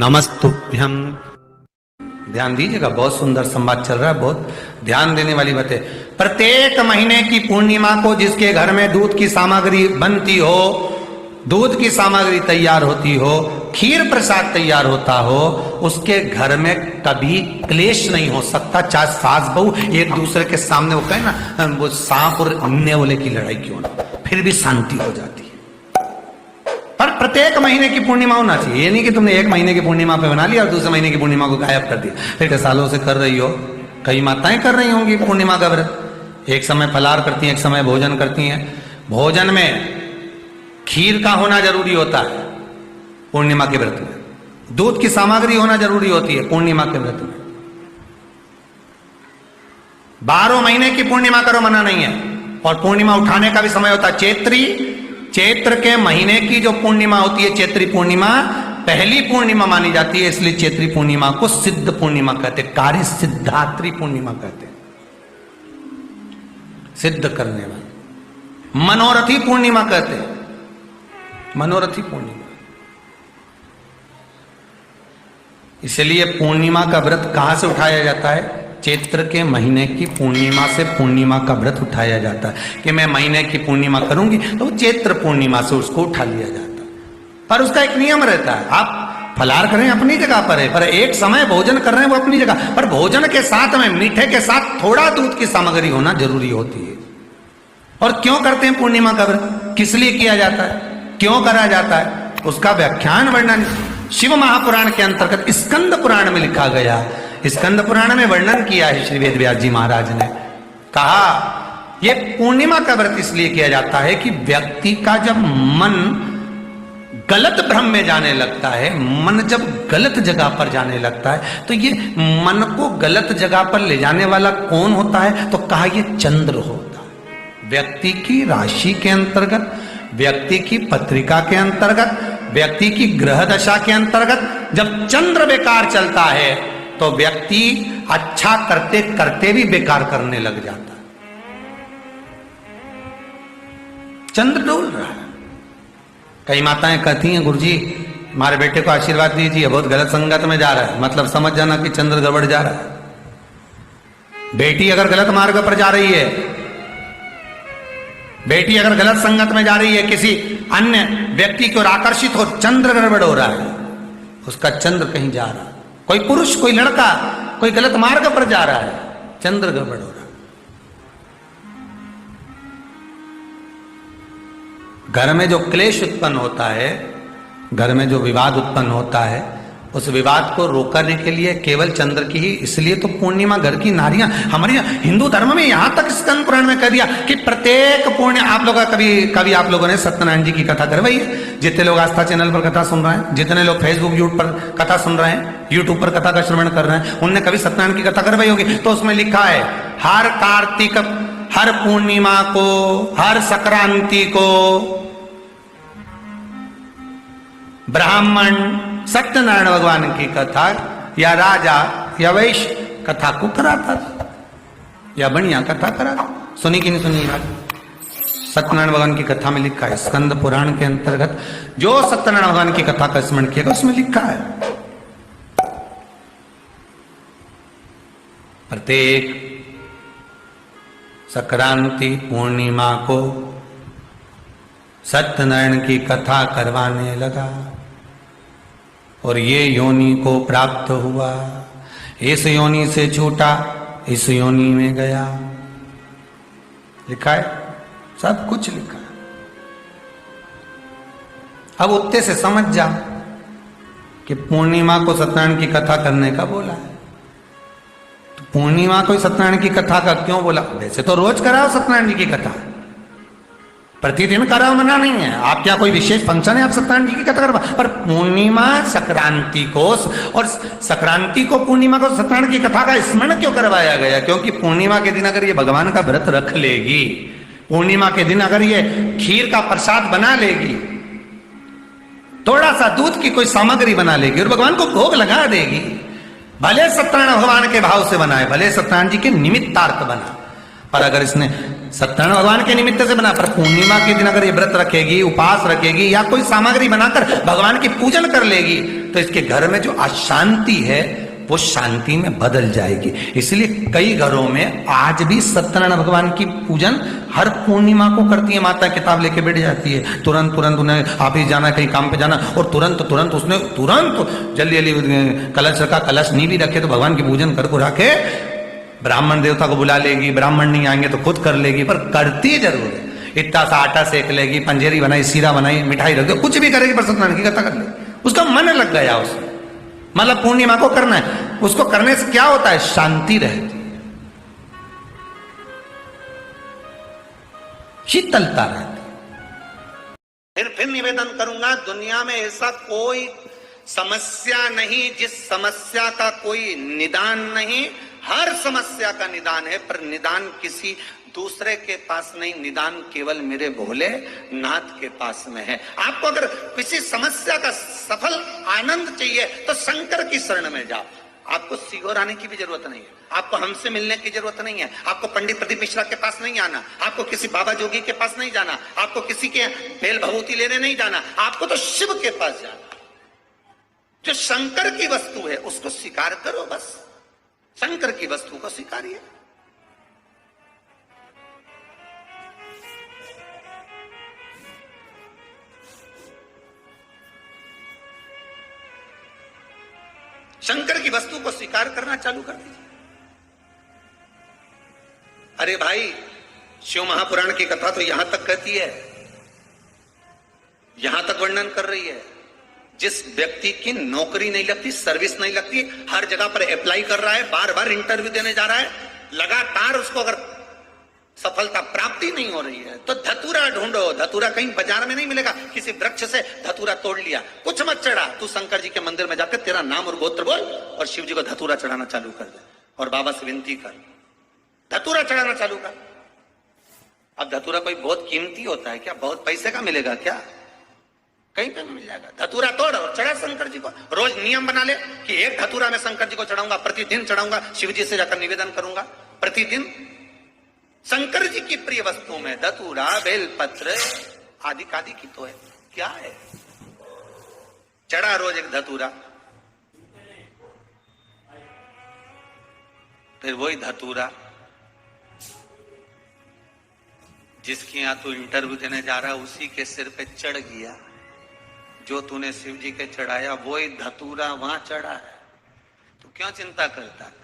नमस्तुभ्यं। ध्यान दीजिएगा, बहुत सुंदर संवाद चल रहा है, बहुत ध्यान देने वाली बात है। प्रत्येक महीने की पूर्णिमा को जिसके घर में दूध की सामग्री बनती हो, दूध की सामग्री तैयार होती हो, खीर प्रसाद तैयार होता हो, उसके घर में कभी क्लेश नहीं हो सकता। चाहे सास बहू एक दूसरे के सामने वो कहे ना, वो सांप और नेवले की लड़ाई क्यों ना, फिर भी शांति हो जाती है। पर प्रत्येक महीने की पूर्णिमा होना चाहिए। ये नहीं कि तुमने एक महीने की पूर्णिमा पे बना लिया और दूसरे महीने की पूर्णिमा को गायब कर दिया। फिर सालों से कर रही हो, कई माताएं कर रही होंगी पूर्णिमा का व्रत। एक समय फलाहार करती हैं, एक समय भोजन करती हैं। भोजन में खीर का होना जरूरी होता है पूर्णिमा के व्रत में। दूध की सामग्री होना जरूरी होती है पूर्णिमा के व्रत में। 12 महीने की पूर्णिमा करो, मना नहीं है। और पूर्णिमा उठाने का भी समय होता है। चैत्र के महीने की जो पूर्णिमा होती है, चैत्री पूर्णिमा पहली पूर्णिमा मानी जाती है, इसलिए चैत्री पूर्णिमा को सिद्ध पूर्णिमा कहते हैं, कार्य सिद्धात्री पूर्णिमा कहते हैं, सिद्ध करने वाली। मनोरथी पूर्णिमा कहते हैं, मनोरथी पूर्णिमा। इसलिए पूर्णिमा का व्रत कहां से उठाया जाता है? चैत्र के महीने की पूर्णिमा से पूर्णिमा का व्रत उठाया जाता है कि मैं महीने की पूर्णिमा करूंगी, तो चैत्र पूर्णिमा से उसको उठा लिया जाता है। पर उसका एक नियम रहता है। आप फलाहार करें अपनी जगह पर है, पर एक समय भोजन कर रहे हैं वो अपनी जगह पर। भोजन के साथ में मीठे के साथ थोड़ा दूध की सामग्री होना जरूरी होती है। और क्यों करते हैं पूर्णिमा का व्रत, किस लिए किया जाता है, क्यों करा जाता है, उसका व्याख्यान वर्णन शिव महापुराण के अंतर्गत स्कंद पुराण में लिखा गया। स्कंद पुराण में वर्णन किया है श्री वेद व्यास जी महाराज ने। कहा यह पूर्णिमा का व्रत इसलिए किया जाता है कि व्यक्ति का जब मन गलत भ्रम में जाने लगता है, मन जब गलत जगह पर जाने लगता है, तो ये मन को गलत जगह पर ले जाने वाला कौन होता है? तो कहा यह चंद्र होता है। व्यक्ति की राशि के अंतर्गत, व्यक्ति की पत्रिका के अंतर्गत, व्यक्ति की ग्रह दशा के अंतर्गत जब चंद्र बेकार चलता है तो व्यक्ति अच्छा करते करते भी बेकार करने लग जाता है। चंद्र डोल रहा है। कई माताएं कहती हैं, गुरुजी हमारे बेटे को आशीर्वाद दीजिए, बहुत गलत संगत में जा रहा है। मतलब समझ जाना कि चंद्र गड़बड़ जा रहा है। बेटी अगर गलत मार्ग पर जा रही है, बेटी अगर गलत संगत में जा रही है, किसी अन्य व्यक्ति की ओर आकर्षित हो, चंद्र गड़बड़ हो रहा है, उसका चंद्र कहीं जा रहा है। कोई पुरुष, कोई लड़का कोई गलत मार्ग पर जा रहा है, चंद्र गड़बड़ हो रहा है। घर में जो क्लेश उत्पन्न होता है, घर में जो विवाद उत्पन्न होता है, उस विवाद को रोकने के लिए केवल चंद्र की ही, इसलिए तो पूर्णिमा घर की नारियां, हमारे हिंदू धर्म में यहां तक स्कंद पुराण में कह दिया कि प्रत्येक पूर्णिमा। आप लोग कभी आप लोगों ने सत्यनारायण जी की कथा करवाई है? जितने लोग आस्था चैनल पर कथा सुन रहे हैं, जितने लोग फेसबुक यूट्यूब पर कथा सुन रहे हैं, यूट्यूब पर कथा का श्रवण कर रहे हैं, उनने कभी सत्यनारायण की कथा करवाई होगी। तो उसमें लिखा है, हर कार्तिक, हर पूर्णिमा को, हर संक्रांति को ब्राह्मण सत्यनारायण भगवान की कथा या राजा या वैश्य कथा को कराता था, या बढ़िया कथा कराता। सुनी कि नहीं सुनी बात? सत्यनारायण भगवान की कथा में लिखा है, स्कंद पुराण के अंतर्गत जो सत्यनारायण भगवान की कथा का स्मरण किया उसमें लिखा है, प्रत्येक संक्रांति पूर्णिमा को सत्यनारायण की कथा करवाने लगा और ये योनि को प्राप्त हुआ, इस योनि से छूटा, इस योनि में गया। लिखा है, सब कुछ लिखा है। अब उत्ते से समझ जा कि पूर्णिमा को सत्यनारायण की कथा करने का बोला है, तो पूर्णिमा को सत्यनारायण की कथा का क्यों बोला? वैसे तो रोज कराओ सत्यनारायण जी की कथा, प्रतिदिन कराओ, मना नहीं है। आप क्या कोई विशेष फंक्शन है आप सत्यनारायण जी की कथा करवा? पर पूर्णिमा संक्रांति को, और संक्रांति को पूर्णिमा को सत्यनारायण की कथा का स्मरण क्यों करवाया गया? क्योंकि पूर्णिमा के दिन अगर ये भगवान का व्रत रख लेगी, पूर्णिमा के दिन अगर ये खीर का प्रसाद बना लेगी, थोड़ा सा दूध की कोई सामग्री बना लेगी और भगवान को भोग लगा देगी, भले सत्यनारायण भगवान के भाव से बनाए, भले सत्यनारायण जी के निमित्तार्थ बना, पर अगर इसने सत्यनारायण भगवान के निमित्त से बना, पर पूर्णिमा के दिन अगर ये व्रत रखेगी, उपास रखेगी, या कोई सामग्री बनाकर भगवान की पूजन कर लेगी, तो इसके घर में जो अशांति है वो शांति में बदल जाएगी। इसलिए कई घरों में आज भी सत्यनारायण भगवान की पूजन हर पूर्णिमा को करती है। माता किताब लेके बैठ जाती है, तुरंत उन्हें ऑफिस जाना, कहीं काम पे जाना, और तुरंत उसने जल्दी जल्दी कलश रखा, कलश नहीं भी रखे तो भगवान की पूजन कर को रखे, ब्राह्मण देवता को बुला लेगी, ब्राह्मण नहीं आएंगे तो खुद कर लेगी, पर करती जरूर है। इतना सा आटा सेक लेगी, पंजेरी बनाई, सीरा बनाई, मिठाई रख दो, कुछ भी करेगी, पर सत्यनारायण की कथा कर ले, उसका मन लग गया उसमें। मतलब पूर्णिमा को करना है, उसको करने से क्या होता है, शांति रहती, शीतलता रहती। फिर निवेदन करूंगा, दुनिया में ऐसा कोई समस्या नहीं जिस समस्या का कोई निदान नहीं। हर समस्या का निदान है, पर निदान किसी दूसरे के पास नहीं, निदान केवल मेरे भोले नाथ के पास में है। आपको अगर किसी समस्या का सफल आनंद चाहिए तो शंकर की शरण में जाओ। आपको सीहोर आने की भी जरूरत नहीं है, आपको हमसे मिलने की जरूरत नहीं है, आपको पंडित प्रदीप मिश्रा के पास नहीं आना, आपको किसी बाबा जोगी के पास नहीं जाना, आपको किसी के बेल भभूति लेने नहीं जाना, आपको तो शिव के पास जाना। जो शंकर की वस्तु है उसको स्वीकार करो, बस शंकर की वस्तु को स्वीकारिए। शंकर की वस्तु को स्वीकार करना चालू कर दीजिए। अरे भाई, शिव महापुराण की कथा तो यहां तक कहती है, यहां तक वर्णन कर रही है, जिस व्यक्ति की नौकरी नहीं लगती, सर्विस नहीं लगती, हर जगह पर अप्लाई कर रहा है, बार बार इंटरव्यू देने जा रहा है, लगातार उसको अगर सफलता प्राप्ति नहीं हो रही है तो धतूरा ढूंढो। धतूरा कहीं बाजार में नहीं मिलेगा, किसी वृक्ष से धतूरा तोड़ लिया, कुछ मत चढ़ा, तू शंकर जी के मंदिर में जाकर तेरा नाम और गोत्र बोल और शिव जी को धतूरा चढ़ाना चालू कर दे और बाबा से विनती कर, धतूरा चढ़ाना चालू कर। अब धतूरा कोई बहुत कीमती होता है क्या, बहुत पैसे का मिलेगा क्या, कहीं पे मिल जाएगा। धतूरा तोड़ और चढ़ा शंकर जी को। रोज नियम बना ले कि एक धतूरा मैं शंकर जी को चढ़ाऊंगा, प्रतिदिन चढ़ाऊंगा, शिव जी से जाकर निवेदन करूंगा प्रतिदिन। शंकर जी की प्रिय वस्तुओं में धतूरा, बेलपत्र आदि कादि की तो है, क्या है, चढ़ा रोज एक धतूरा, फिर वही धतूरा जिसके यहां तू इंटरव्यू देने जा रहा है उसी के सिर पे चढ़ गया, जो तूने शिव जी के चढ़ाया वही धतूरा वहां चढ़ा है, तो क्यों चिंता करता है।